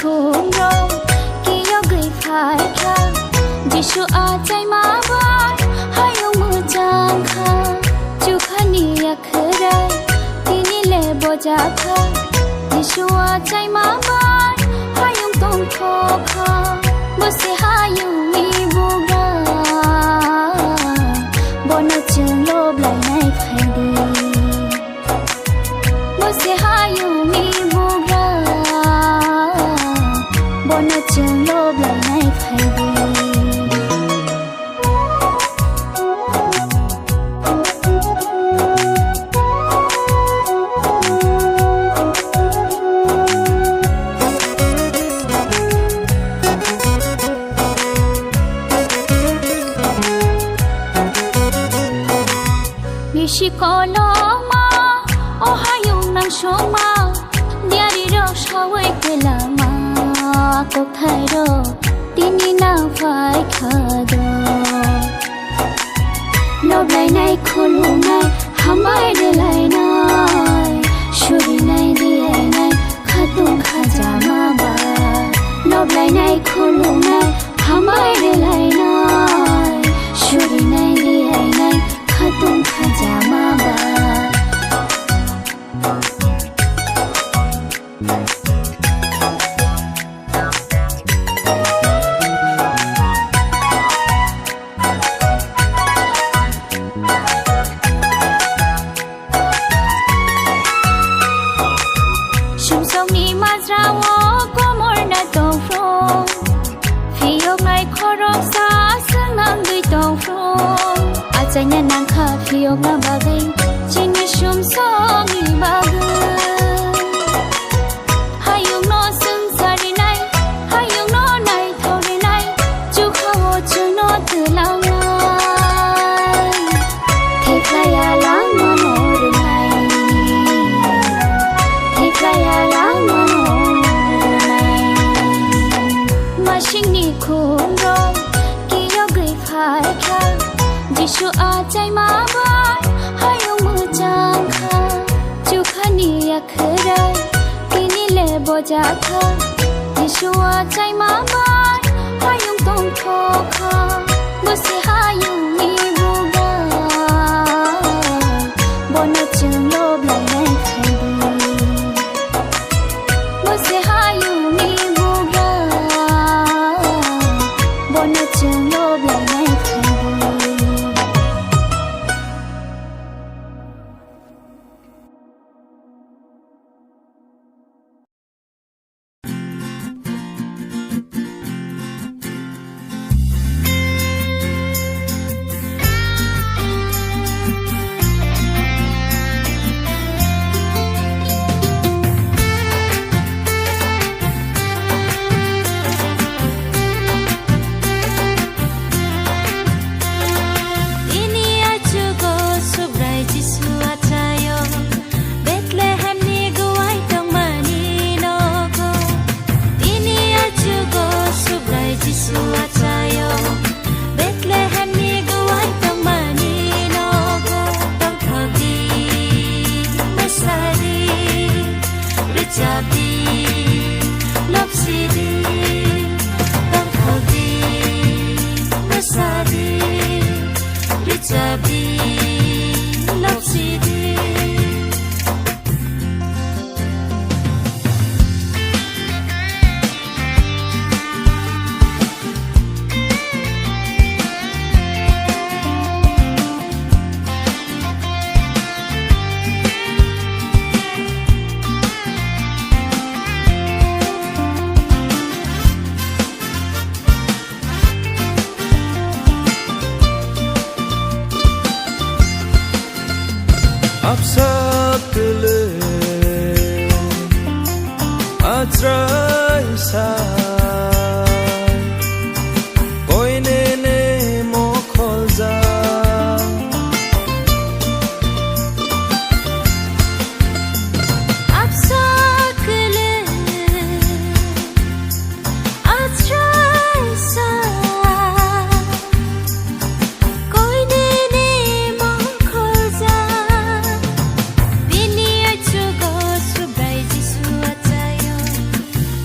khung rong kỳ yêu gửi phải kha Giêsu a trái má vai hai ông mưa trang kha chú khani ya khơi tini le boja kha Giêsu a trái má vai hai ông tông thọ kha bố sẽ hai ông mi buga bố nó chừng lốp lại này phải đi bố sẽ hai ông mi buga bố nó chừng lốp lại này phải đi She called ma, oh hayung nang shoma, diari ro shawai kelama, kok thai ro, tini nang phai khado. Lob lai nai kholu nai, hamai de lai nai, shuri nai di ai nai, khatung khajama ba. Lob lai nai kholu nai, hamai de lai nai, shuri nai di ai nai. Khatung khajama ba Shum song ni mazrawo komor na tong from Fiok nai khorok sa sangang gui tong from Achanya nang kha fiok na bagay chini shum song ni bagay Hayung no sung sari nai hayung no nai thori nai chu khawo chu no tu lang nai Theklaya lang no no nai Theklaya lang no no nai Mashing ni khung rong ki yo gui phai kha Giêsu a trái má vai hai ông mưa trang kha chú khani ya khơi tini le boja kha Giêsu a trái má vai hai ông tông thọ kha bố sẽ hai ông mi buga bố nó chừng lốp lại này phải đi bố sẽ hai ông mi buga bố nó chừng lốp lại này phải đi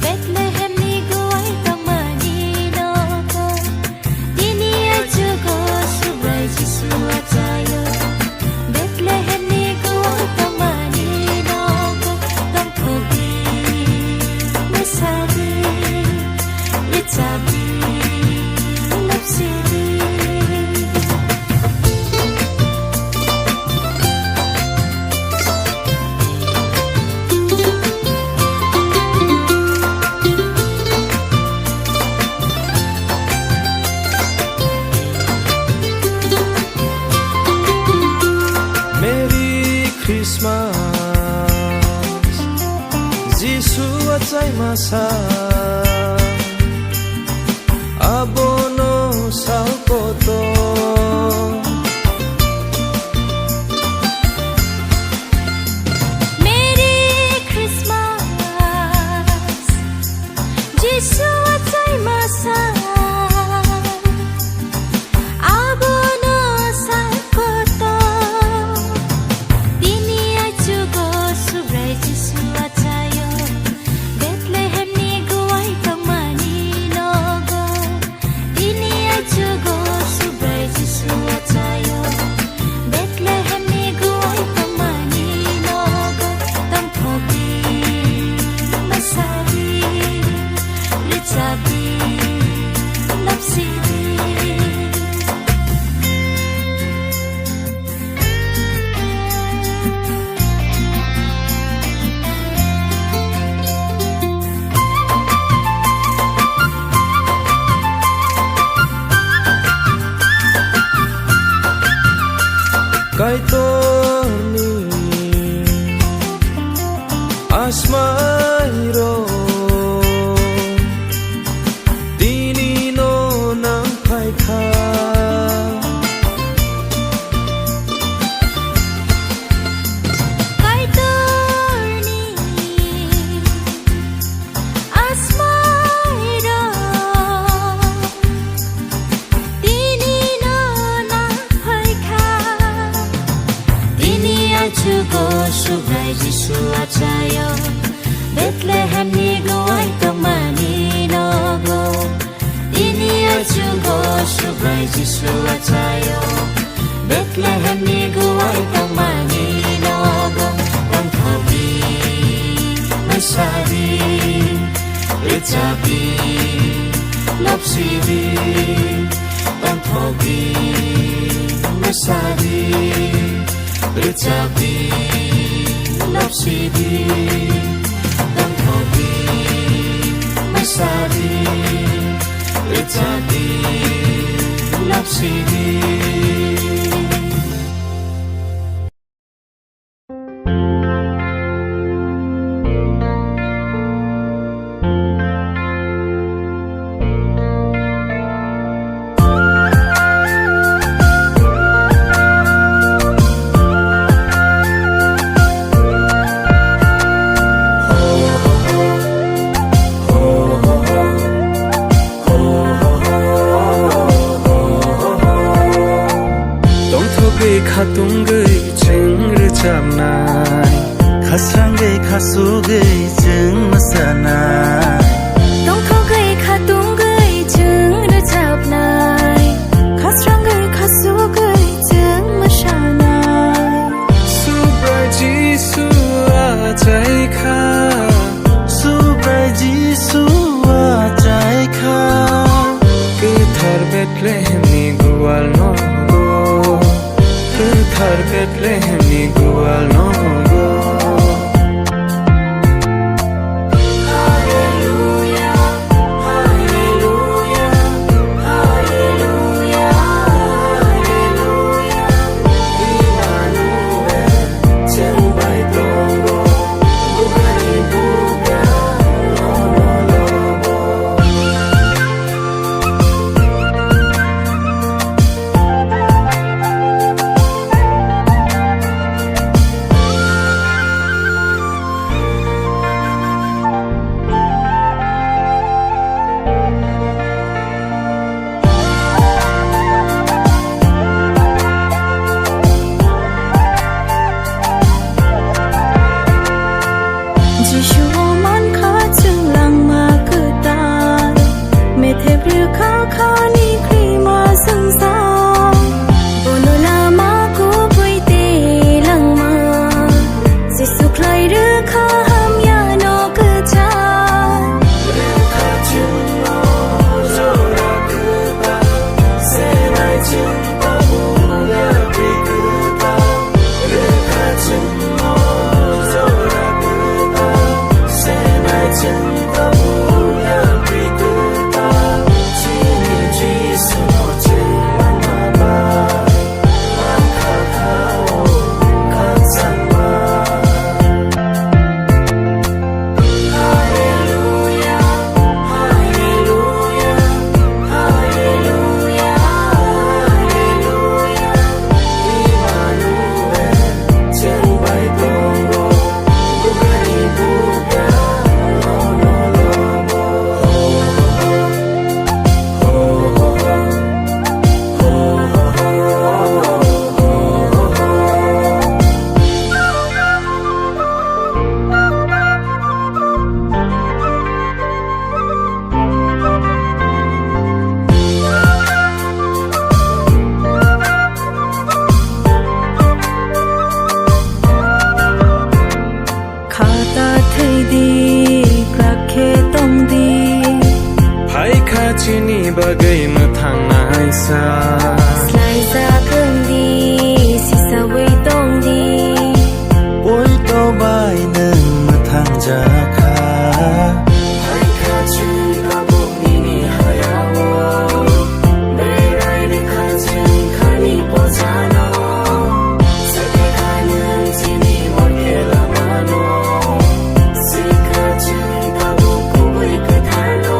Bethlehem Jisu atsai masa abono salkoto Merry Christmas Jisu atsai masa abono salkoto Dini ajugo subrai Jisu atsayo Bethlehem ni guai kamani nogo Dini ajugo subrai Jisu atsayo Bethlehem ni guai kamani nogo Tong thobi masari Richabi lapsidi Kaitorni asmairo Dini no nang paikha Kaitorni asmairo Dini no nang paikha Dini ajugo subrai Jisu atsayo Bethlehem ni guai kamani nogo Dini ajugo subrai Jisu atsayo Bethlehem ni guai kamani nogo Tang thobi masari Richabi lapsidi Tang thobi masari Richabi lapsidi Tang thobi masari Richabi lapsidi Khatung gei cheng ri cham nai khasrang gei khasu gei cheng masanai Tong kho gei khatung gei chung ru chap nai Khasrang gei khasu gei chung mashanai Subrai Jisu atsai kha Subrai Jisu atsai kha Ke thar Bethlehem ni gual no Thar Bethlehem ni gual no go Hallelujah Hallelujah Hallelujah Hallelujah Emmanuel chen bai tongo bugari buga no no lobo chini bagai mathang nai sa Slai sa keng di si sa wei tong di oi to bai nang mathang ja kha hai kha chu na bok ni ni hayawo me rai ni kha chen kha ni po cha no sa ke kha nan chini mo ke la ma no si kha chu na bok ko bai ka tha no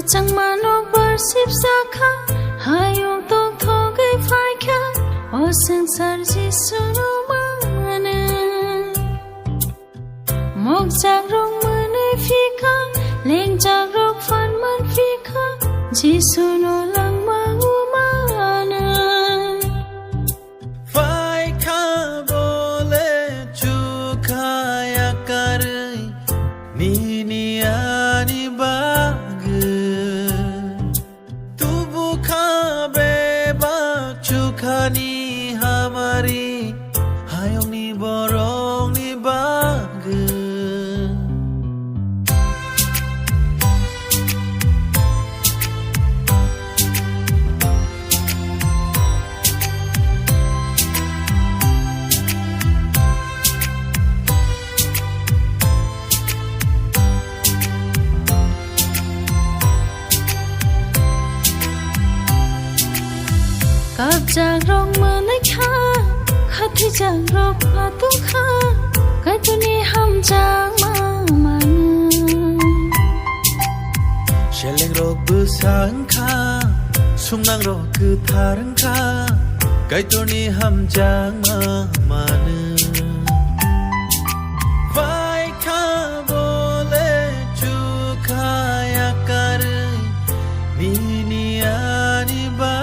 Chẳng mà nó bớt xếp xa khá hai ông tốt thô gây phai khá ở sân sар chỉ số nó mà nè một giặc rong mưa nơi phía khác lên giặc rong phản man phía khác chỉ số nó lăng mà u mà nè phai khá bole chu khaya kar ni ni ani ba Chukani hamari hayong ni borong ni bagu Cặp giặc rong mơ nơi khá khá thì giặc rong khá tu khá cái tu ni ham giặc mà Sheleng ro bu sang kha sung nang ro ku tharang kha kai to ni ham jang ma vai kha bole chu kha ya kar ni ni ani ba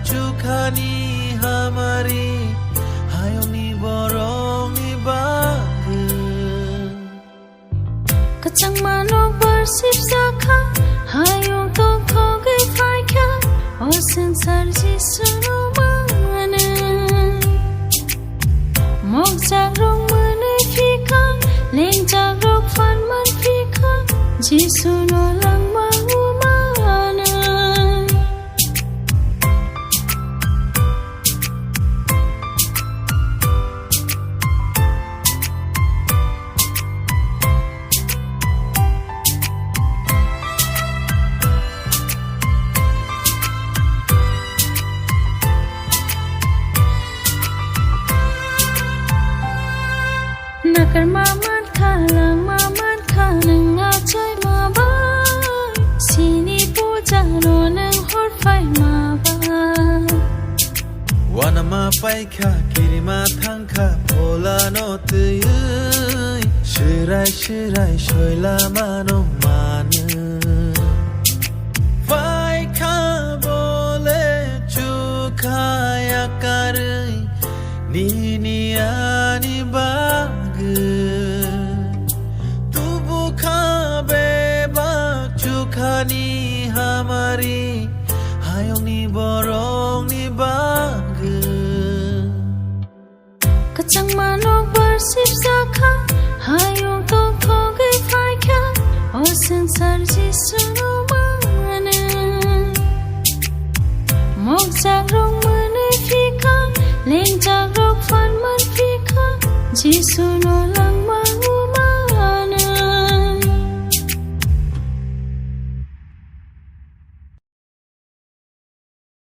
Chukani hamari hayong ni borong ni bagu Chẳng mà nó bớt xếp xa khá hai ông tốt thô gây phai khá ở sân sar chỉ số nó mà nè một giặc rong mưa nơi phía khác lên giặc rong phản man phía khác chỉ số nó lăng mà u mà nè Nakar maman khalang maman khalang nga chơi mà bay sini puja no nang hot phai mà bay Wana ma pai kha kiri ma thang kha pola no tui shirai shoi la ma no man vai kha bole chu kha ya kar ni ni ani ba Chukani hamari hayong ni borong ni bagu Chẳng mà nó bớt xếp xa khá hai ông tốt thô gây phai khá ở sân sar chỉ số nó mà suno lang